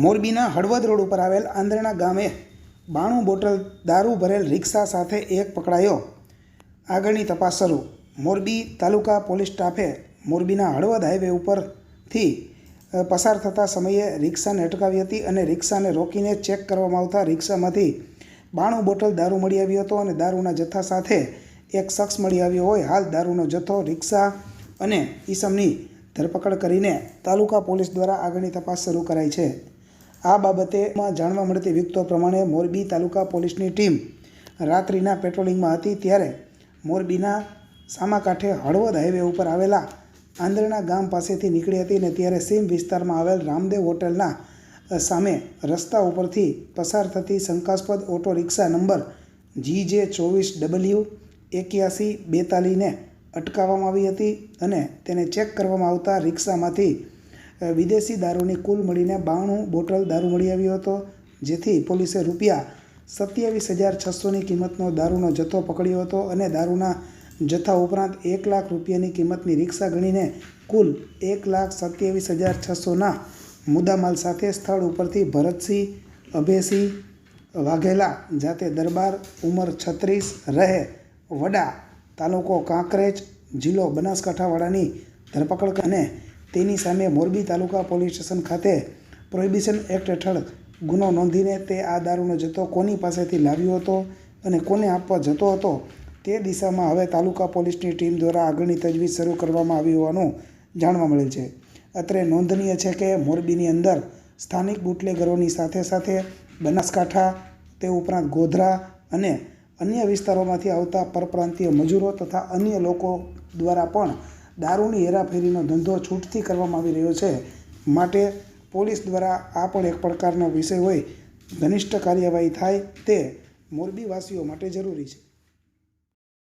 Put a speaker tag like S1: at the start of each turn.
S1: મોરબીના હળવદ રોડ ઉપર આવેલ આંદ્રણા ગામે 92 બોટલ દારૂ ભરેલ રિક્ષા સાથે એક પકડાયો. આગળની તપાસ શરૂ. મોરબી તાલુકા પોલીસ સ્ટાફે મોરબીના હળવદ હાઈવે ઉપરથી પસાર થતા સમયે રિક્ષાને અટકાવી હતી અને રિક્ષાને રોકીને ચેક કરવામાં આવતા રિક્ષામાંથી 92 બોટલ દારૂ મળી આવ્યો હતો અને દારૂના જથ્થા સાથે એક શખ્સ મળી આવ્યો હોય. હાલ દારૂનો જથ્થો, રિક્ષા અને ઈસમની ધરપકડ કરીને તાલુકા પોલીસ દ્વારા આગળની તપાસ શરૂ કરાઈ છે. આ બાબતે જાણવા મળતી વિગતો પ્રમાણે મોરબી તાલુકા પોલીસની ટીમ રાત્રિના પેટ્રોલિંગમાં હતી ત્યારે મોરબીના સામાકાંઠે હળવદ હાઈવે ઉપર આવેલા આંદ્રણા ગામ પાસેથી નીકળી હતી અને ત્યારે સીમ વિસ્તારમાં આવેલ રામદેવ હોટલના સામે રસ્તા ઉપરથી પસાર થતી શંકાસ્પદ ઓટો રિક્ષા નંબર GJ24W 8142ને અટકાવવામાં આવી હતી અને તેને ચેક કરવામાં આવતા રિક્ષામાંથી વિદેશી દારૂની કુલ મળીને 92 બોટલ દારૂ મળી આવ્યો હતો, જેથી પોલીસે ₹27,600ની કિંમતનો દારૂનો જથ્થો પકડ્યો હતો અને દારૂના જથ્થા ઉપરાંત 1 લાખ રૂપિયાની કિંમતની રિક્ષા ગણીને કુલ 1,27,600ના મુદ્દામાલ સાથે સ્થળ ઉપરથી ભરતસિંહ અભયસિંહ વાઘેલા, જાતે દરબાર, ઉંમર 36, રહે વડા, તાલુકો કાંકરેજ, જિલ્લો બનાસકાંઠાવાળાની ધરપકડ અને તેની સામે મોરબી તાલુકા પોલીસ સ્ટેશન ખાતે પ્રોહિબિશન એક્ટ હેઠળ ગુનો નોંધીને તે આ દારૂનો જથ્થો કોની પાસેથી લાવ્યો હતો અને કોને આપવા જતો હતો તે દિશામાં હવે તાલુકા પોલીસની ટીમ દ્વારા આગળની તજવીજ શરૂ કરવામાં આવી હોવાનું જાણવા મળેલ છે. અત્રે નોંધનીય છે કે મોરબીની અંદર સ્થાનિક બુટલેગરોની સાથે સાથે બનાસકાંઠા, તે ઉપરાંત ગોધરા અને અન્ય વિસ્તારોમાંથી આવતા પરપ્રાંતીય મજૂરો તથા અન્ય લોકો દ્વારા પણ દારૂની હેરાફેરીનો ધંધો છૂટથી કરવામાં આવી રહ્યો છે. માટે પોલીસ દ્વારા આ પણ એક પડકારનો વિષય હોય, ઘનિષ્ઠ કાર્યવાહી થાય તે મોરબીવાસીઓ માટે જરૂરી છે.